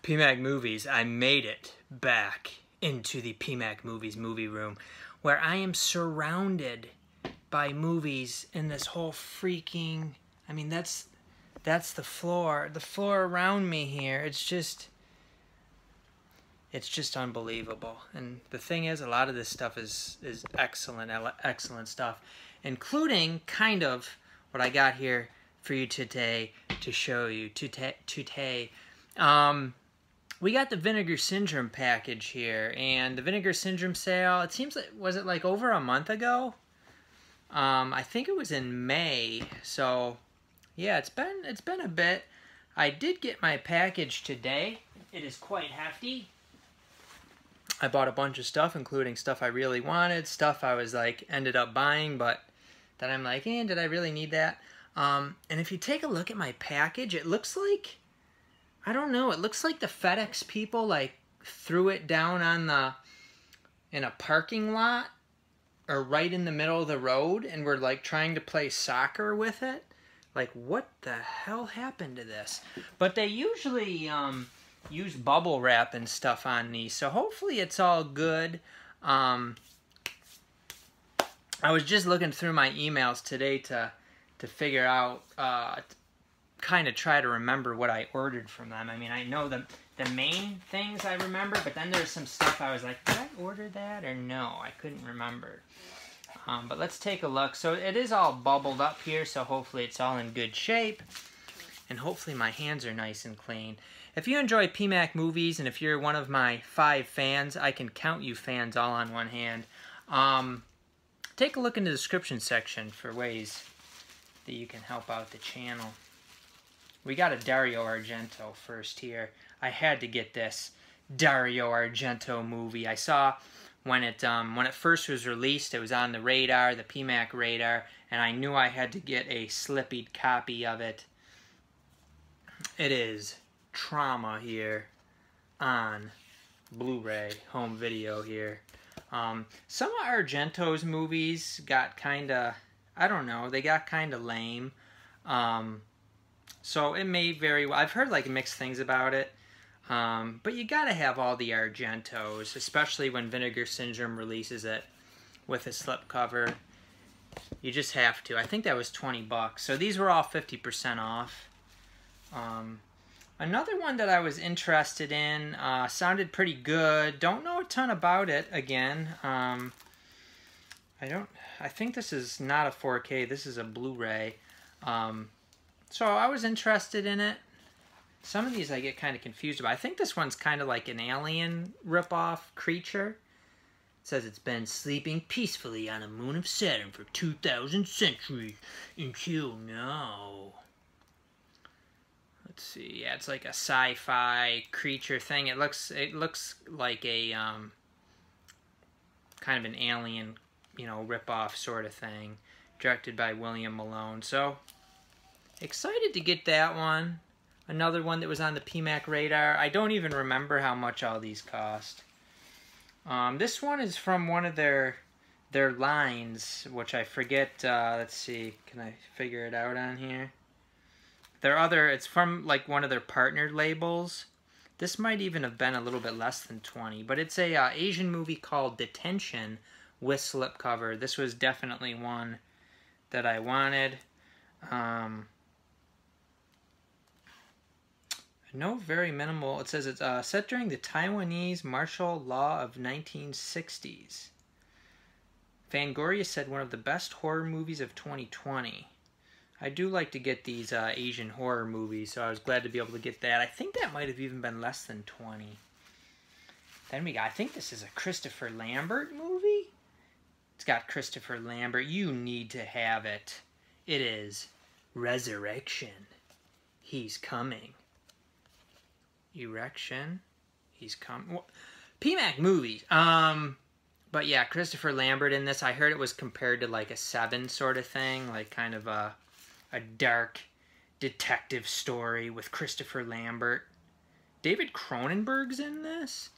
PMAC Movies, I made it back into the PMAC Movies movie room where I am surrounded by movies in this whole freaking, I mean, that's the floor around me here. It's just unbelievable. And the thing is, a lot of this stuff is excellent stuff, including kind of what I got here for you today to show you today. We got the Vinegar Syndrome package here, and the Vinegar Syndrome sale, it seems like, was it like over a month ago? I think it was in May, so yeah, it's been a bit. I did get my package today. It is quite hefty. I bought a bunch of stuff, including stuff I really wanted, stuff I was like, ended up buying, but then I'm like, did I really need that? And if you take a look at my package, it looks like, I don't know, it looks like the FedEx people like threw it down on in a parking lot or right in the middle of the road and were like trying to play soccer with it. Like, what the hell happened to this? But they usually use bubble wrap and stuff on these, so hopefully it's all good. I was just looking through my emails today to figure out, kind of try to remember what I ordered from them. I mean, I know the main things I remember, but then there's some stuff I was like, did I order that or no? I couldn't remember. But let's take a look. So it is all bubbled up here, so hopefully it's all in good shape. And hopefully my hands are nice and clean. If you enjoy PMAC Movies, and if you're one of my 5 fans, I can count you fans all on one hand. Take a look in the description section for ways that you can help out the channel. We got a Dario Argento first here. I had to get this Dario Argento movie. I saw when it first was released, it was on the radar, the PMAC radar, and I knew I had to get a slippied copy of it. It is Trauma here on Blu-ray, home video here. Some of Argento's movies got kind of, I don't know, they got kind of lame. So it may very well, I've heard like mixed things about it. But you gotta have all the Argentos, especially when Vinegar Syndrome releases it with a slipcover. You just have to. I think that was 20 bucks. So these were all 50% off. Another one that I was interested in, sounded pretty good. Don't know a ton about it, again. I think this is not a 4K, this is a Blu-ray. So I was interested in it. Some of these I get kind of confused about. I think this one's kind of like an alien ripoff creature. It says it's been sleeping peacefully on a moon of Saturn for 2,000 centuries until now. Let's see. Yeah, it's like a sci-fi creature thing. It looks like a kind of an alien, you know, ripoff sort of thing, directed by William Malone. So excited to get that one. Another one that was on the PMAC radar. I don't even remember how much all these cost. This one is from one of their lines, which I forget. Let's see, can I figure it out on here? It's from like one of their partnered labels. This might even have been a little bit less than 20, but it's a Asian movie called Detention with slipcover. This was definitely one that I wanted. No, very minimal. It says it's set during the Taiwanese martial law of 1960s. Fangoria said one of the best horror movies of 2020. I do like to get these Asian horror movies, so I was glad to be able to get that. I think that might have even been less than 20. Then we got, I think this is a Christopher Lambert movie? It's got Christopher Lambert. You need to have it. It is Resurrection. He's coming. Erection. He's coming. PMAC Movies. But yeah, Christopher Lambert in this. I heard it was compared to like a Seven sort of thing, like kind of a dark detective story with Christopher Lambert. David Cronenberg's in this.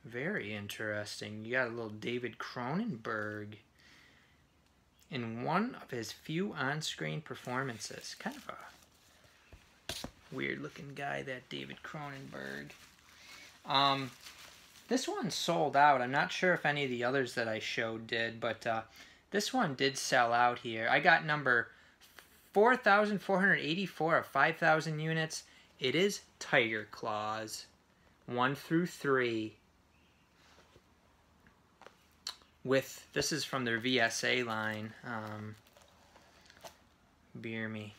Very interesting. You got a little David Cronenberg in one of his few on-screen performances. Kind of a weird looking guy, that David Cronenberg. This one sold out. I'm not sure if any of the others that I showed did, but this one did sell out here. I got number 4,484 of 5,000 units. It is Tiger Claws, 1 through 3. This is from their VSA line. Beer me.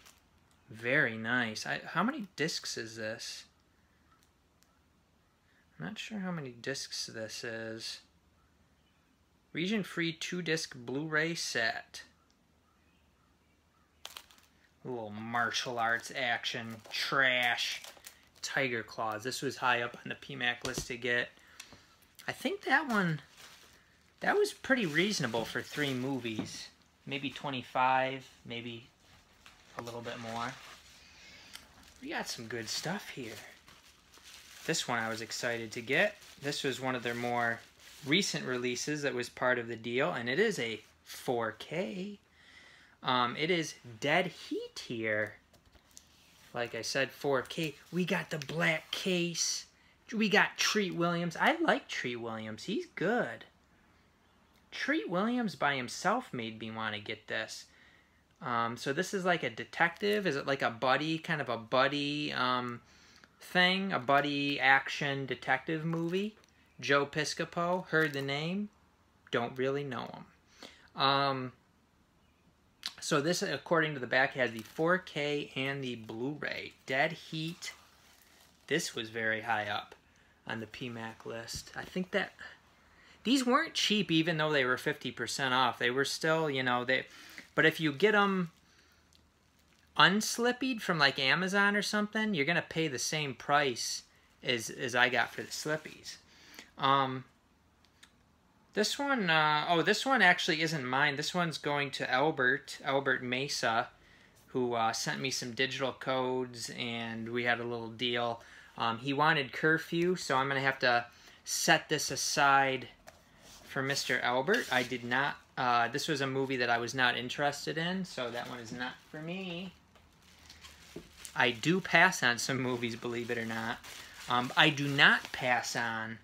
Very nice. How many discs is this? I'm not sure how many discs this is. Region-free 2-disc Blu-ray set. A little martial arts action trash. Tiger Claws. This was high up on the PMAC list to get. I think that one, that was pretty reasonable for 3 movies. Maybe 25, maybe a little bit more. We got some good stuff here. This one I was excited to get. This was one of their more recent releases that was part of the deal, and it is a 4K. It is Dead Heat here. Like I said, 4K. We got the black case. We got Treat Williams. I like Treat Williams. He's good. Treat Williams by himself made me want to get this. So this is like a detective. Is it like a buddy, kind of a buddy thing? A buddy action detective movie? Joe Piscopo. Heard the name. Don't really know him. So this, according to the back, has the 4K and the Blu-ray. Dead Heat. This was very high up on the PMAC list. I think that these weren't cheap, even though they were 50% off. They were still, you know, but if you get them unslippied from like Amazon or something, you're gonna pay the same price as I got for the slippies. This one, this one actually isn't mine. This one's going to Albert Mesa, who sent me some digital codes, and we had a little deal. He wanted Curfew, so I'm gonna have to set this aside for Mr. Albert. I did not. This was a movie that I was not interested in, so that one is not for me. I do pass on some movies, believe it or not. I do not pass on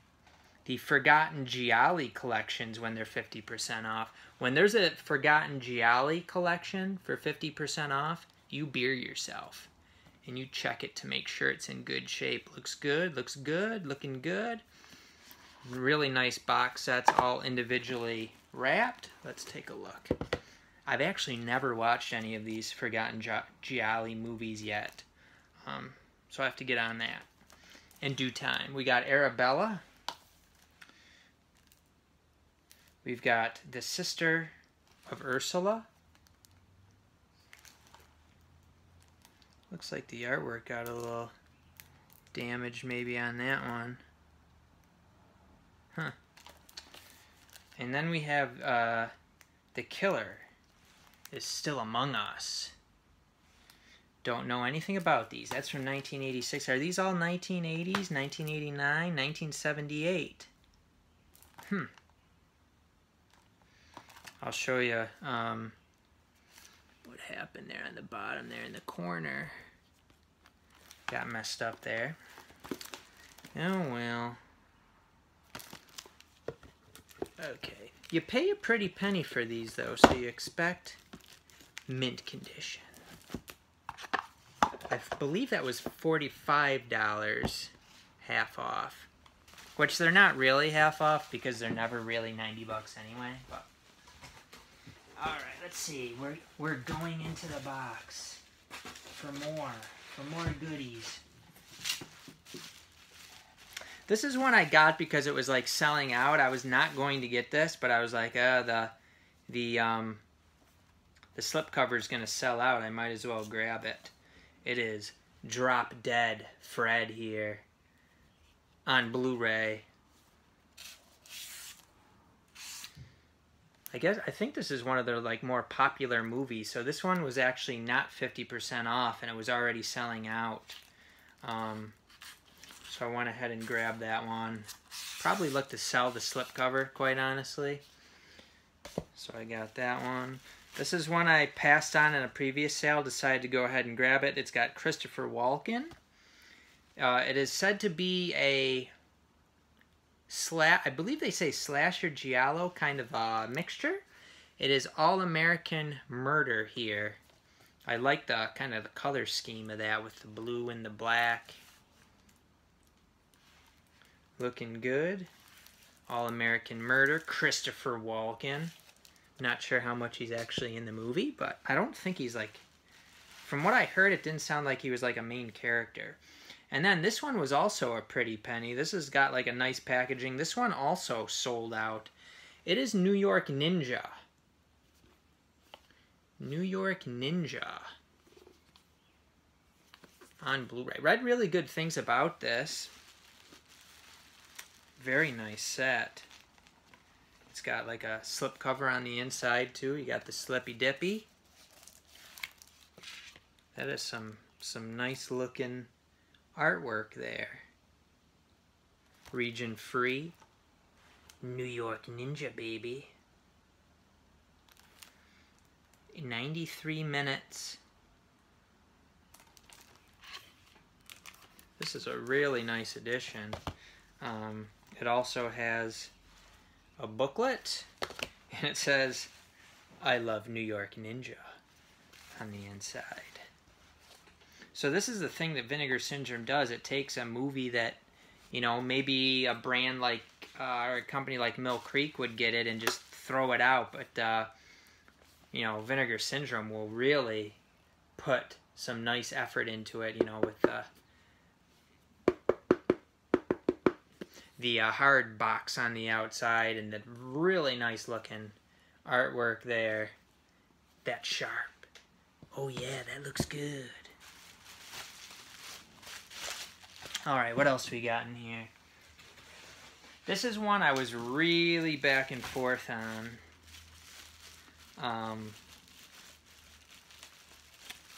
the Forgotten Gialli collections when they're 50% off. When there's a Forgotten Gialli collection for 50% off, you beer yourself. And you check it to make sure it's in good shape. Looks good, looking good. Really nice box sets, all individually wrapped. Let's take a look. I've actually never watched any of these Forgotten Gialli movies yet. So I have to get on that in due time. We got Arabella. We've got The Sister of Ursula. Looks like the artwork got a little damaged maybe on that one. Huh. And then we have The Killer is Still Among Us. Don't know anything about these. That's from 1986. Are these all 1980s, 1989, 1978? I'll show you what happened there on the bottom there in the corner. Got messed up there. Oh well. Okay. You pay a pretty penny for these though, so you expect mint condition. I believe that was $45 half off. Which they're not really half off because they're never really 90 bucks anyway, but alright, let's see. We're going into the box for more goodies. This is one I got because it was like selling out. I was not going to get this, but I was like, the slipcover is going to sell out. I might as well grab it. It is Drop Dead Fred here on Blu-ray. I think this is one of their like more popular movies. So this one was actually not 50% off, and it was already selling out. So I went ahead and grabbed that one. Probably look to sell the slipcover, quite honestly. So I got that one. This is one I passed on in a previous sale, decided to go ahead and grab it. It's got Christopher Walken. It is said to be a I believe they say slasher giallo kind of mixture. It is All-American Murder here. I like the kind of the color scheme of that with the blue and the black. Looking good. All-American Murder, Christopher Walken. Not sure how much he's actually in the movie, but I don't think he's like... From what I heard, it didn't sound like he was like a main character. And then this one was also a pretty penny. This has got like a nice packaging. This one also sold out. It is New York Ninja. New York Ninja. On Blu-ray. Read really good things about this. Very nice set. It's got like a slip cover on the inside too. You got the Slippy Dippy. That is some nice looking artwork there. Region free. New York Ninja, baby. 93 minutes. This is a really nice edition. It also has a booklet, and it says, "I love New York Ninja" on the inside. So this is the thing that Vinegar Syndrome does. It takes a movie that, you know, maybe a brand like, or a company like Mill Creek would get it and just throw it out, but, you know, Vinegar Syndrome will really put some nice effort into it, you know, with the hard box on the outside and the really nice looking artwork there. That's sharp. Oh yeah, that looks good. Alright, what else we got in here? This is one I was really back and forth on.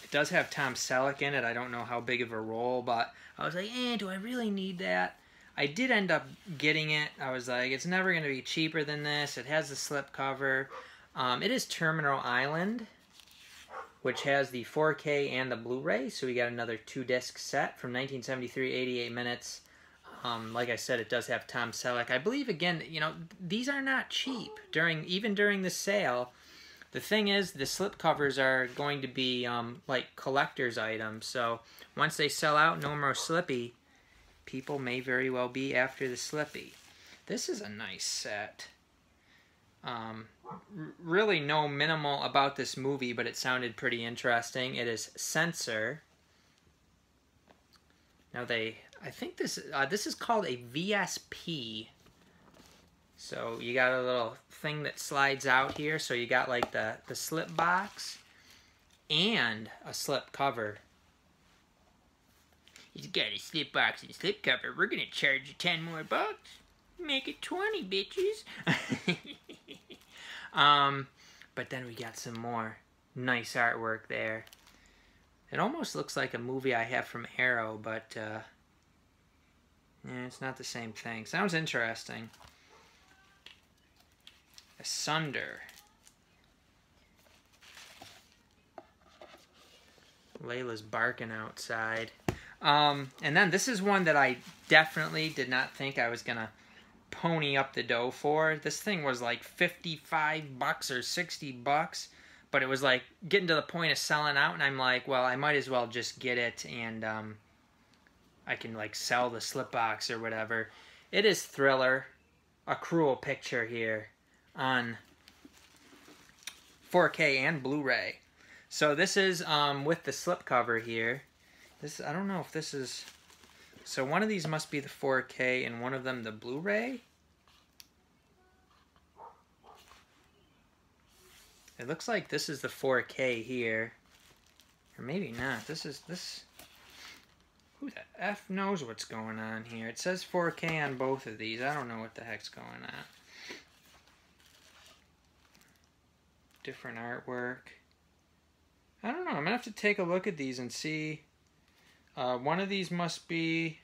It does have Tom Selleck in it. I don't know how big of a role, but I was like, do I really need that? I did end up getting it. I was like, it's never going to be cheaper than this. It has the slip cover. It is Terminal Island, which has the 4K and the Blu-ray. So we got another 2-disc set from 1973, 88 minutes. Like I said, it does have Tom Selleck. I believe, again, you know, these are not cheap even during the sale. The thing is, the slip covers are going to be like collector's items. So once they sell out, no more Slippy, people may very well be after the Slippy. This is a nice set. Really no minimal about this movie, but it sounded pretty interesting. It is Censor. Now I think this is called a VSP. So you got a little thing that slides out here. So you got like the slip box and a slip cover. He's got a slip box and slip cover. We're gonna charge you 10 more bucks. Make it 20, bitches. But then we got some more nice artwork there. It almost looks like a movie I have from Arrow, but yeah, it's not the same thing. Sounds interesting. Asunder. Layla's barking outside. And then this is one that I definitely did not think I was gonna pony up the dough for. This thing was like 55 bucks or 60 bucks, but it was like getting to the point of selling out, and I'm like, well, I might as well just get it, and I can like sell the slip box or whatever. It is Thriller, A Cruel Picture here on 4K and Blu-ray. So this is with the slipcover here. This, I don't know if this is... So one of these must be the 4K and one of them the Blu-ray. It looks like this is the 4K here. Or maybe not. This is... Who the F knows what's going on here? It says 4K on both of these. I don't know what the heck's going on. Different artwork. I don't know. I'm going to have to take a look at these and see... one of these must be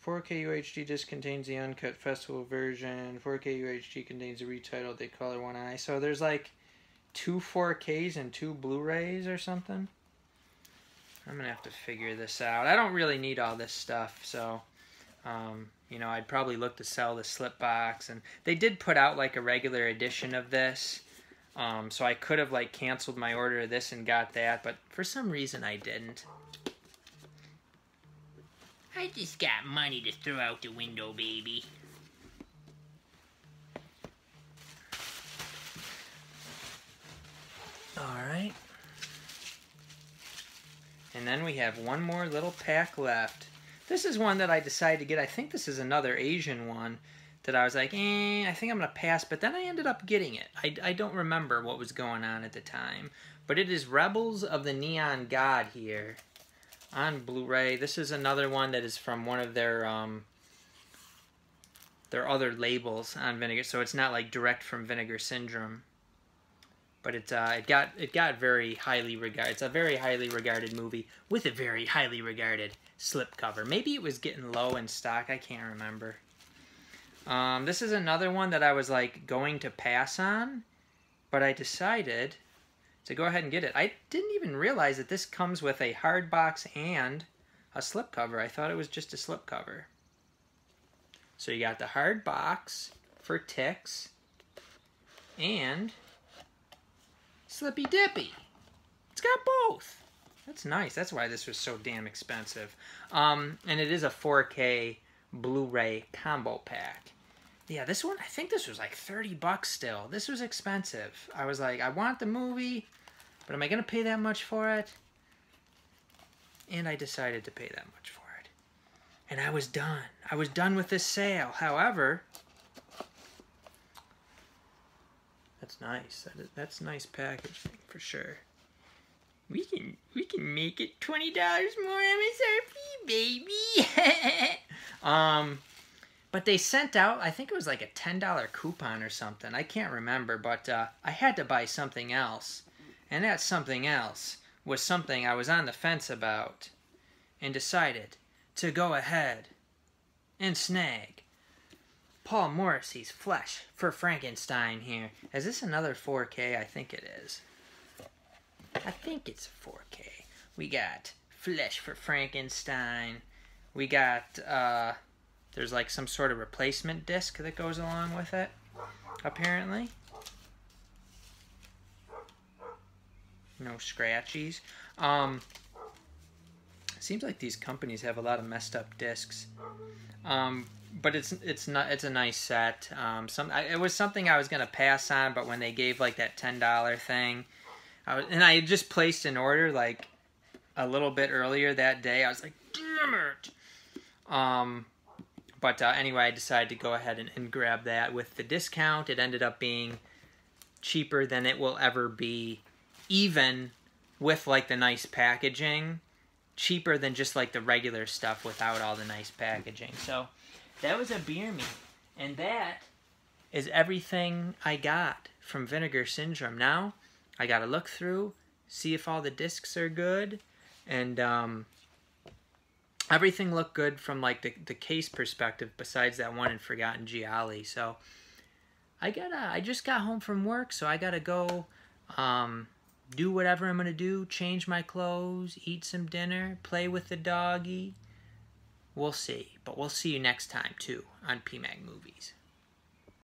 4K UHD disc contains the uncut festival version. 4K UHD contains the retitled They Color One Eye. So there's like 2 4Ks and 2 Blu-rays or something. I'm going to have to figure this out. I don't really need all this stuff, so, you know, I'd probably look to sell the slip box. And they did put out like a regular edition of this, so I could have like canceled my order of this and got that, but for some reason I didn't. I just got money to throw out the window, baby. Alright. And then we have one more little pack left. This is one that I decided to get. I think this is another Asian one that I was like, I think I'm going to pass. But then I ended up getting it. I don't remember what was going on at the time. But it is Rebels of the Neon God here on Blu-ray. This is another one that is from one of their other labels on Vinegar, so it's not like direct from Vinegar Syndrome. But it got very highly regarded. It's a very highly regarded movie with a very highly regarded slipcover. Maybe it was getting low in stock. I can't remember. This is another one that I was like going to pass on, but I decided to go ahead and get it. I didn't even realize that this comes with a hard box and a slipcover. I thought it was just a slipcover. So you got the hard box for ticks and Slippy Dippy. It's got both. That's nice. That's why this was so damn expensive. And it is a 4K Blu-ray combo pack. Yeah, this one, I think this was like 30 bucks still. This was expensive. I was like, I want the movie, but am I going to pay that much for it? And I decided to pay that much for it. And I was done. I was done with this sale. However, that's nice. That's nice packaging for sure. We can make it $20 more MSRP, baby. But they sent out, I think it was like a $10 coupon or something. I can't remember, but I had to buy something else. And that something else was something I was on the fence about and decided to go ahead and snag Paul Morrissey's Flesh for Frankenstein here. Is this another 4K? I think it is. I think it's 4K. We got Flesh for Frankenstein. We got, there's like some sort of replacement disc that goes along with it, apparently. No scratchies. Seems like these companies have a lot of messed up discs. But it's a nice set. It was something I was gonna pass on, but when they gave like that $10 thing, I had just placed an order like a little bit earlier that day. I was like, damn it. But anyway, I decided to go ahead and grab that with the discount. It ended up being cheaper than it will ever be, even with like the nice packaging. Cheaper than just like the regular stuff without all the nice packaging. So that was a beer me. And that is everything I got from Vinegar Syndrome. Now I gotta look through, see if all the discs are good, and everything looked good from like the case perspective besides that one in Forgotten Gialli. So I just got home from work, so I gotta go do whatever I'm gonna do, change my clothes, eat some dinner, play with the doggy. We'll see. But we'll see you next time too on PMAG Movies.